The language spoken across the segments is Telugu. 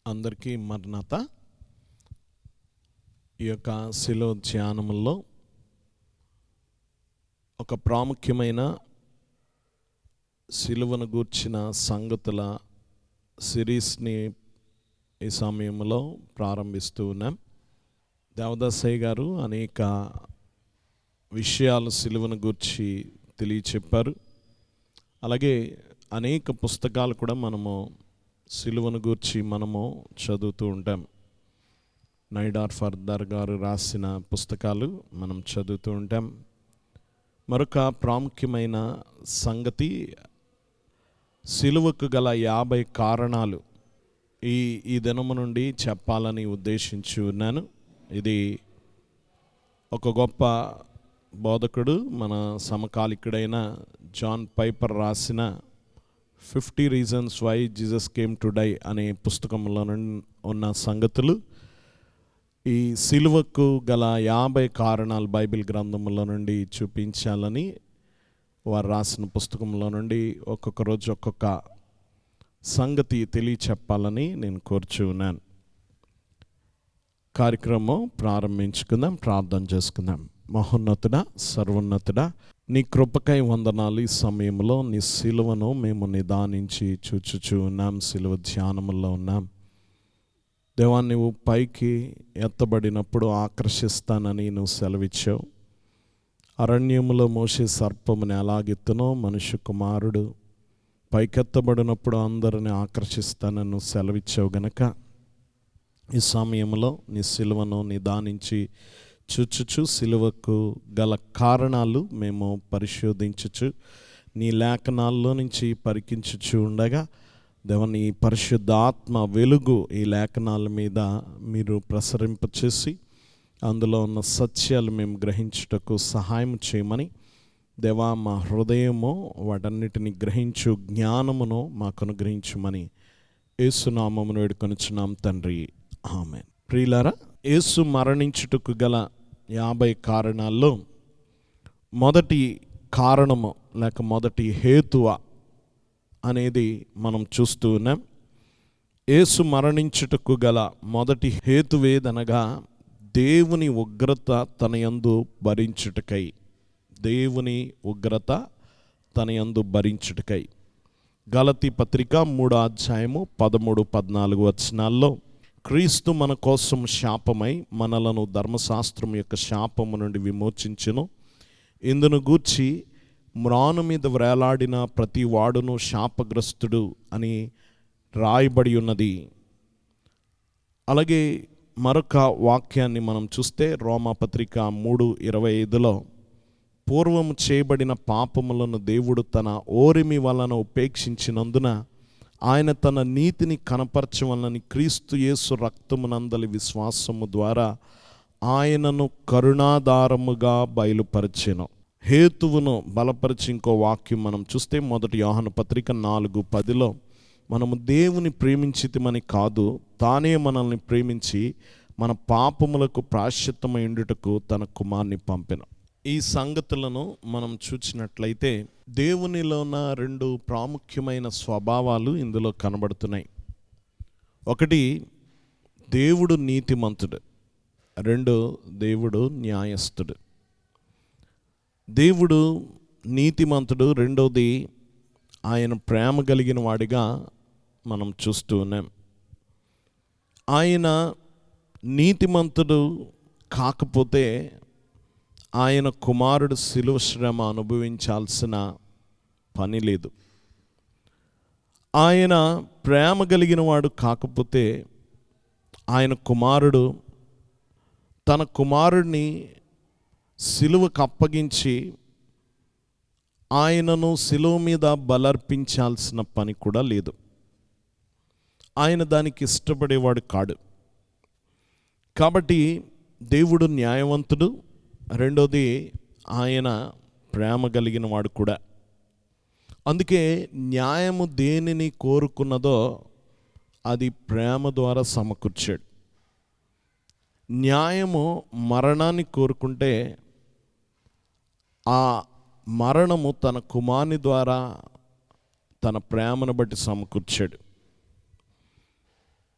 అందరికీ మరణత. ఈ యొక్క శిలువ ధ్యానములో ఒక ప్రాముఖ్యమైన శిలువను గూర్చిన సంగతుల సిరీస్ని ఈ సమయంలో ప్రారంభిస్తూ ఉన్నాం. దేవదాసయ్య గారు అనేక విషయాలు శిలువను గూర్చి తెలియచెప్పారు. అలాగే అనేక పుస్తకాలు కూడా మనము శిలువను గూర్చి మనము చదువుతూ ఉంటాం. నైడార్ ఫర్దార్ గారు రాసిన పుస్తకాలు మనం చదువుతూ ఉంటాం. మరొక ప్రాముఖ్యమైన సంగతి, శిలువకు గల 50 కారణాలు ఈ దినము నుండి చెప్పాలని ఉద్దేశించి ఉన్నాను. ఇది ఒక గొప్ప బోధకుడు, మన సమకాలికుడైన జాన్ పైపర్ రాసిన 50 Reasons Why Jesus Came to Die అనే పుస్తకంలో ఉన్న సంగతులు. ఈ సిలువకు గల 50 కారణాలు బైబిల్ గ్రంథంలో నుండి చూపించాలని వారు రాసిన పుస్తకంలో నుండి ఒక్కొక్క రోజు ఒక్కొక్క సంగతి తెలియచెప్పాలని నేను కోరుచూ ఉన్నాను. కార్యక్రమం ప్రారంభించుకుందాం, ప్రార్థన చేసుకుందాం. మహోన్నతుడా, సర్వోన్నతుడా, నీ కృపకై వందనాలు. ఈ సమయంలో నీ సిలువను మేము నిదానించి చూచుచూ ఉన్నాం, సిలువ ధ్యానములో ఉన్నాం. దేవా, నువ్వు పైకి ఎత్తబడినప్పుడు ఆకర్షిస్తానని నువ్వు సెలవిచ్చావు. అరణ్యములో మోసే సర్పముని ఎలాగెత్తునో మనుష్య కుమారుడు పైకెత్తబడినప్పుడు అందరిని ఆకర్షిస్తానని నువ్వు సెలవిచ్చావు గనక ఈ సమయంలో నీ సిలువను నిదానించి చూచుచు సిలువకు గల కారణాలు మేము పరిశోధించుచు నీ లేఖనాల్లో నుంచి పరికించుచు ఉండగా దేవా, నీ పరిశుద్ధాత్మ వెలుగు ఈ లేఖనాల మీద మీరు ప్రసరింపచేసి అందులో ఉన్న సత్యాలు మేము గ్రహించుటకు సహాయం చేయమని దేవా, మా హృదయము వాటన్నిటిని గ్రహించు జ్ఞానమును మాకు అనుగ్రహించమని యేసు నామమును వేడుకొనుచున్నాం తండ్రి, ఆమేన్. ప్రియులారా, యేసు మరణించుటకు గల 50 కారణాల్లో మొదటి కారణము లేక మొదటి హేతువ అనేది మనం చూస్తూ ఉన్నాం. యేసు మరణించుటకు గల మొదటి హేతువేదనగా దేవుని ఉగ్రత తన యందు భరించుటకై. దేవుని ఉగ్రత తన యందు భరించుటకై. గలతీ పత్రిక 3వ అధ్యాయము 13-14 వచనాల్లో క్రీస్తు మన కోసం శాపమై మనలను ధర్మశాస్త్రం యొక్క శాపము నుండి విమోచించెను. ఇందును గూర్చి మ్రాను మీద వ్రేలాడిన ప్రతి వాడును శాపగ్రస్తుడు అని రాయబడి ఉన్నది. అలాగే మరొక వాక్యాన్ని మనం చూస్తే రోమాపత్రిక 3:25లో పూర్వము చేయబడిన పాపములను దేవుడు తన ఓరిమి వలన ఉపేక్షించినందున ఆయన తన నీతిని కనపరచవలనని క్రీస్తు యేసు రక్తమునందలి విశ్వాసము ద్వారా ఆయనను కరుణాధారముగా బయలుపరచెను. హేతువును బలపరిచి ఇంకో వాక్యం మనం చూస్తే 1 యోహాను పత్రిక 4:10లో మనము దేవుని ప్రేమించితిమని కాదు, తానే మనల్ని ప్రేమించి మన పాపములకు ప్రాయశ్చిత్తమై ఉండుటకు తన కుమారుని పంపెను. ఈ సంగతులను మనం చూసినట్లయితే దేవునిలో ఉన్న 2 ప్రాముఖ్యమైన స్వభావాలు ఇందులో కనబడుతున్నాయి. ఒకటి, దేవుడు నీతిమంతుడు. 2, దేవుడు న్యాయస్థుడు. దేవుడు నీతిమంతుడు. రెండోది, ఆయన ప్రేమ కలిగిన వాడిగా మనం చూస్తూ ఉన్నాం. ఆయన నీతిమంతుడు కాకపోతే ఆయన కుమారుడు శిలువ శ్రమ అనుభవించాల్సిన పని లేదు. ఆయన ప్రేమ కలిగిన వాడు కాకపోతే ఆయన కుమారుడు తన కుమారుడిని శిలువకు అప్పగించి ఆయనను శిలువ మీద బలర్పించాల్సిన పని కూడా లేదు. ఆయన దానికి ఇష్టపడేవాడు కాడు. కాబట్టి దేవుడు న్యాయవంతుడు. రెండోది, ఆయన ప్రేమ కలిగిన వాడు కూడా. అందుకే న్యాయము దేనిని కోరుకున్నదో అది ప్రేమ ద్వారా సమకూర్చాడు. న్యాయము మరణాన్ని కోరుకుంటే ఆ మరణము తన కుమారుని ద్వారా తన ప్రేమను బట్టి సమకూర్చాడు.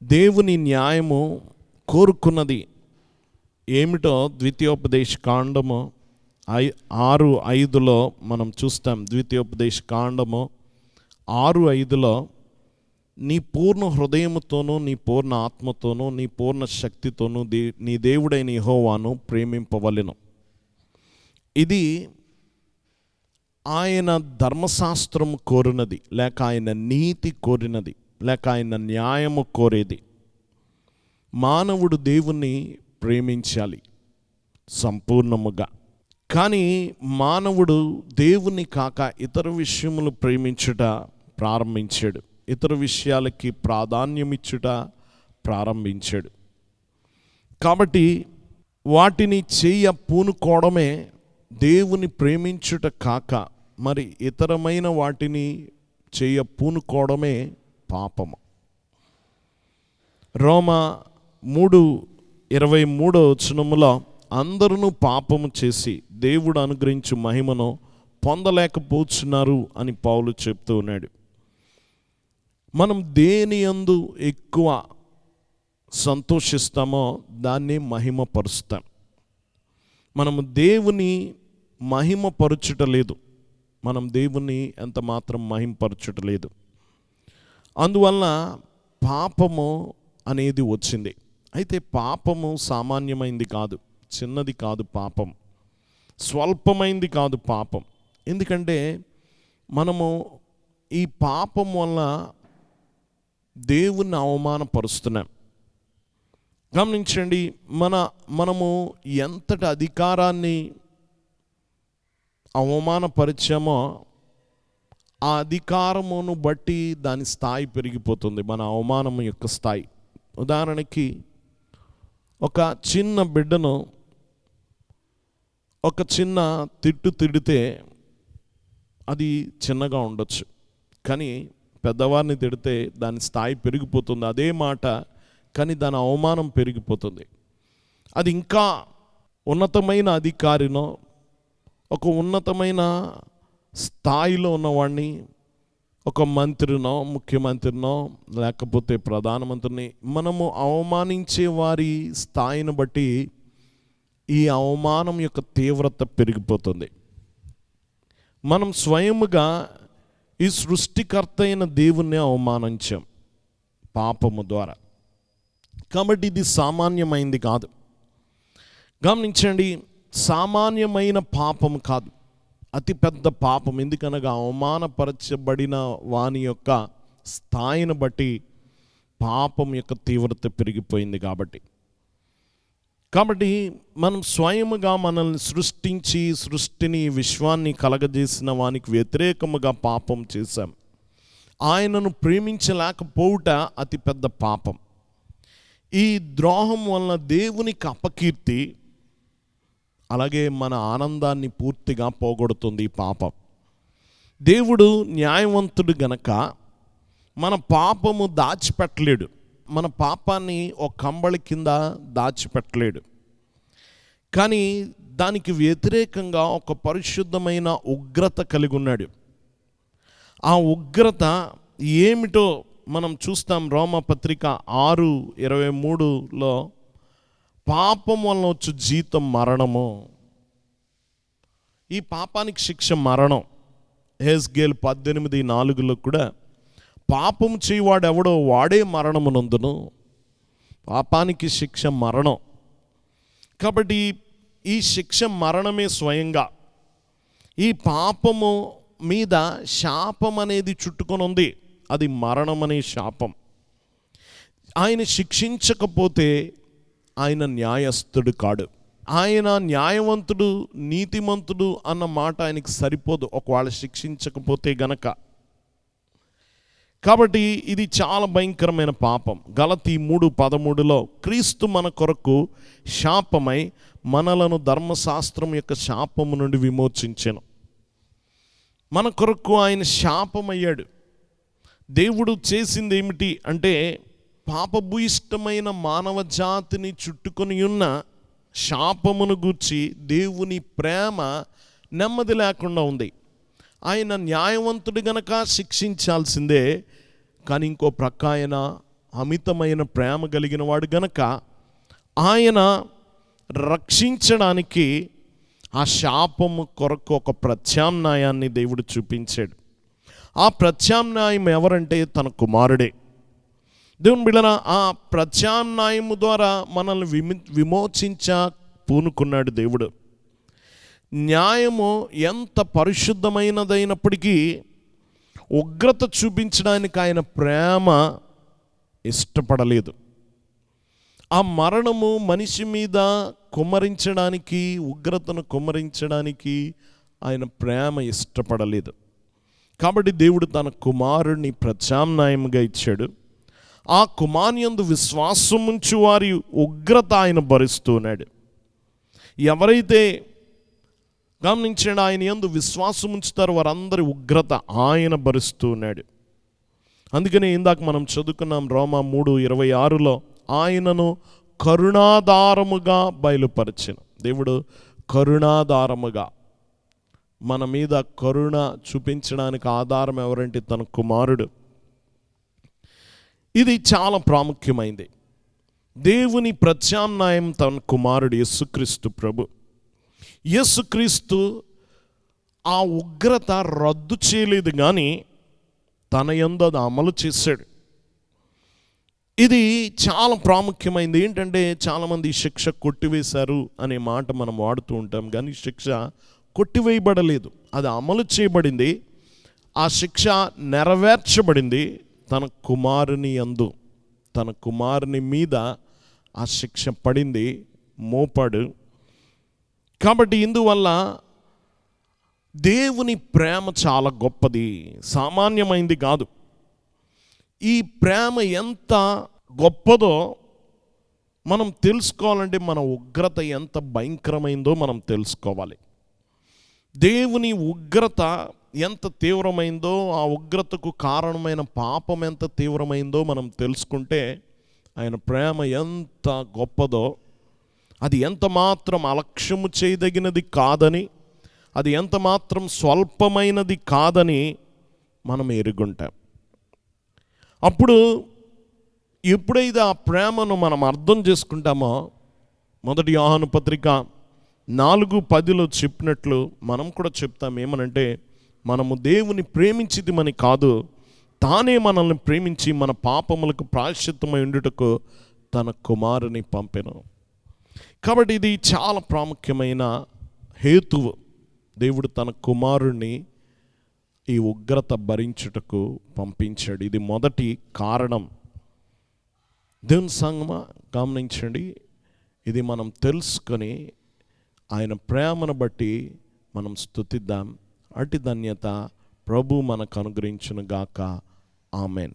దేవుని న్యాయము కోరుకున్నది ఏమిటో ద్వితీయోపదేశ కాండము 6:5 మనం చూస్తాం. ద్వితీయోపదేశ కాండము 6:5 నీ పూర్ణ హృదయముతోనూ, నీ పూర్ణ ఆత్మతోనూ, నీ పూర్ణ శక్తితోనూ నీ దేవుడైన యెహోవాను ప్రేమింపవలెను. ఇది ఆయన ధర్మశాస్త్రము కోరినది, లేక ఆయన నీతి కోరినది, లేక ఆయన న్యాయము కోరేది. మానవుడు దేవుణ్ణి ప్రేమించాలి సంపూర్ణముగా. కానీ మానవుడు దేవుని కాక ఇతర విషయములు ప్రేమించుట ప్రారంభించాడు, ఇతర విషయాలకి ప్రాధాన్యమిచ్చుట ప్రారంభించాడు. కాబట్టి వాటిని పూనుకోవడమే దేవుని ప్రేమించుట కాక మరి ఇతరమైన వాటిని పూనుకోవడమే పాపము. రోమా 3:23 అందరూ పాపము చేసి దేవుడు అనుగ్రహించు మహిమను పొందలేకపోతున్నారు అని పౌలు చెప్తూ ఉన్నాడు. మనం దేని యందు ఎక్కువ సంతోషిస్తామో దాన్ని మహిమపరుస్తాం. మనము దేవుని మహిమపరచుటలేదు, మనం దేవుని ఎంత మాత్రం మహిమపరచుటలేదు. అందువలన పాపము అనేది వచ్చింది. అయితే పాపము సామాన్యమైంది కాదు, చిన్నది కాదు. పాపం స్వల్పమైంది కాదు పాపం. ఎందుకంటే మనము ఈ పాపం వల్ల దేవుణ్ణి అవమానపరుస్తున్నాం. గమనించండి, మనము ఎంతటి అధికారాన్ని అవమానపరిచామో ఆ అధికారమును బట్టి దాని స్థాయి పెరిగిపోతుంది, మన అవమానం యొక్క స్థాయి. ఉదాహరణకి ఒక చిన్న బిడ్డను ఒక చిన్న తిడితే అది చిన్నగా ఉండొచ్చు, కానీ పెద్దవారిని తిడితే దాని స్థాయి పెరిగిపోతుంది. అదే మాట, కానీ దాని అవమానం పెరిగిపోతుంది. అది ఇంకా ఉన్నతమైన అధికారినో, ఒక ఉన్నతమైన స్థాయిలో ఉన్నవాడిని, ఒక మంత్రినో, ముఖ్యమంత్రినో, లేకపోతే ప్రధానమంత్రిని మనము అవమానించే వారి స్థాయిని బట్టి ఈ అవమానం యొక్క తీవ్రత పెరిగిపోతుంది. మనం స్వయముగా ఈ సృష్టికర్త అయిన దేవుణ్ణి అవమానించాం పాపము ద్వారా. కాబట్టి ఇది సామాన్యమైంది కాదు. గమనించండి, సామాన్యమైన పాపం కాదు, అతిపెద్ద పాపం. ఎందుకనగా అవమానపరచబడిన వాని యొక్క స్థాయిని బట్టి పాపం యొక్క తీవ్రత పెరిగిపోయింది. కాబట్టి మనం స్వయముగా మనల్ని సృష్టించి సృష్టిని విశ్వాన్ని కలగజేసిన వానికి వ్యతిరేకముగా పాపం చేశాం. ఆయనను ప్రేమించలేకపోవుట అతిపెద్ద పాపం. ఈ ద్రోహం వలన దేవునికి అపకీర్తి, అలాగే మన ఆనందాన్ని పూర్తిగా పోగొడుతుంది ఈ పాపం. దేవుడు న్యాయవంతుడు గనక మన పాపము దాచిపెట్టలేడు, మన పాపాన్ని ఒక కంబళి కింద దాచిపెట్టలేడు. కానీ దానికి వ్యతిరేకంగా ఒక పరిశుద్ధమైన ఉగ్రత కలిగి ఉన్నాడు. ఆ ఉగ్రత ఏమిటో మనం చూస్తాం. రోమపత్రిక 6:23 పాపం వలన వచ్చు జీతం మరణము. ఈ పాపానికి శిక్ష మరణం. హెస్కేల్ 18:4 కూడా పాపం చేయవాడు ఎవడో వాడే మరణమునందును, పాపానికి శిక్ష మరణం. కాబట్టి ఈ శిక్ష మరణమే స్వయంగా. ఈ పాపము మీద శాపం అనేది చుట్టుకొని ఉంది, అది మరణం అనే శాపం. ఆయన శిక్షించకపోతే ఆయన న్యాయస్థుడు కాడు. ఆయన న్యాయవంతుడు, నీతిమంతుడు అన్న మాట ఆయనకి సరిపోదు ఒకవేళ శిక్షించకపోతే గనక. కాబట్టి ఇది చాలా భయంకరమైన పాపం. గలతీ 3:13 క్రీస్తు మన కొరకు శాపమై మనలను ధర్మశాస్త్రం యొక్క శాపము నుండి విమోచించెను. మన కొరకు ఆయన శాపమయ్యాడు. దేవుడు చేసింది ఏమిటి అంటే, పాపభూయిష్టమైన మానవ జాతిని చుట్టుకొని ఉన్న శాపమును గూర్చి దేవుని ప్రేమ నెమ్మది లేకుండా ఉంది. ఆయన న్యాయవంతుడు గనక శిక్షించాల్సిందే, కానీ ఇంకో ప్రక్క ఆయన అమితమైన ప్రేమ కలిగిన వాడు గనక ఆయన రక్షించడానికి ఆ శాపము కొరకు ఒక ప్రత్యామ్నాయాన్ని దేవుడు చూపించాడు. ఆ ప్రత్యామ్నాయం ఎవరంటే తన కుమారుడే. దేవుని బిడ్డలారా, ఆ ప్రత్యామ్నాయము ద్వారా మనల్ని విమోచించ పూనుకున్నాడు దేవుడు. న్యాయము ఎంత పరిశుద్ధమైనదైనప్పటికీ ఉగ్రత చూపించడానికి ఆయన ప్రేమ ఇష్టపడలేదు. ఆ మరణము మనిషి మీద కుమ్మరించడానికి, ఉగ్రతను కుమ్మరించడానికి ఆయన ప్రేమ ఇష్టపడలేదు. కాబట్టి దేవుడు తన కుమారుడిని ప్రత్యామ్నాయంగా ఇచ్చాడు. ఆ కుమారునియందు విశ్వాసం ఉంచి వారి ఉగ్రత ఆయన భరిస్తున్నాడు. ఎవరైతే గమనించండి, ఆయన యందు విశ్వాసం ఉంచుతారో వారందరి ఉగ్రత ఆయన భరిస్తున్నాడు. అందుకని ఇందాక మనం చదువుకున్నాం రోమా 3:26లో ఆయనను కరుణాధారముగా బయలుపరిచిన దేవుడు. కరుణాధారముగా మన మీద కరుణ చూపించడానికి ఆధారం ఎవరంటే తన కుమారుడు. ఇది చాలా ప్రాముఖ్యమైంది. దేవుని ప్రత్యామ్నాయం తన కుమారుడు యేసుక్రీస్తు ప్రభు. యేసుక్రీస్తు ఆ ఉగ్రత రద్దు చేయలేదు, కానీ తన యందు అది అమలు చేశాడు. ఇది చాలా ప్రాముఖ్యమైనది. ఏంటంటే చాలామంది శిక్ష కొట్టివేశారు అనే మాట మనం వాడుతూ ఉంటాం, కానీ శిక్ష కొట్టివేయబడలేదు, అది అమలు చేయబడింది. ఆ శిక్ష నెరవేర్చబడింది తన కుమారుని యందు. తన కుమారుని మీద ఆ శిక్ష పడింది, మోపాడు. కాబట్టి ఇందువల్ల దేవుని ప్రేమ చాలా గొప్పది, సామాన్యమైంది కాదు. ఈ ప్రేమ ఎంత గొప్పదో మనం తెలుసుకోవాలంటే మన ఉగ్రత ఎంత భయంకరమైందో మనం తెలుసుకోవాలి. దేవుని ఉగ్రత ఎంత తీవ్రమైందో, ఆ ఉగ్రతకు కారణమైన పాపం ఎంత తీవ్రమైందో మనం తెలుసుకుంటే ఆయన ప్రేమ ఎంత గొప్పదో, అది ఎంత మాత్రం అలక్ష్యము చేయదగినది కాదని, అది ఎంత మాత్రం స్వల్పమైనది కాదని మనం ఎరుగుంటాం. అప్పుడు ఎప్పుడైతే ఆ ప్రేమను మనం అర్థం చేసుకుంటామో, మొదటి యోహాను పత్రిక 4:10లో చెప్పినట్లు మనం కూడా చెప్తాం. ఏమనంటే, మనము దేవుని ప్రేమించితిమని కాదు, తానే మనల్ని ప్రేమించి మన పాపములకు ప్రాయశ్చిత్తమై ఉండుటకు తన కుమారుని పంపెను. కాబట్టి ఇది చాలా ప్రాముఖ్యమైన హేతువు. దేవుడు తన కుమారుణ్ణి ఈ ఉగ్రత భరించుటకు పంపించాడు. ఇది మొదటి కారణం. దేవుని సంగమా గమనించండి, ఇది మనం తెలుసుకొని ఆయన ప్రేమను బట్టి మనం స్తుతిద్దాం. అట్టి ధన్యత ప్రభు మనకు అనుగ్రహించును గాక. ఆమెన్.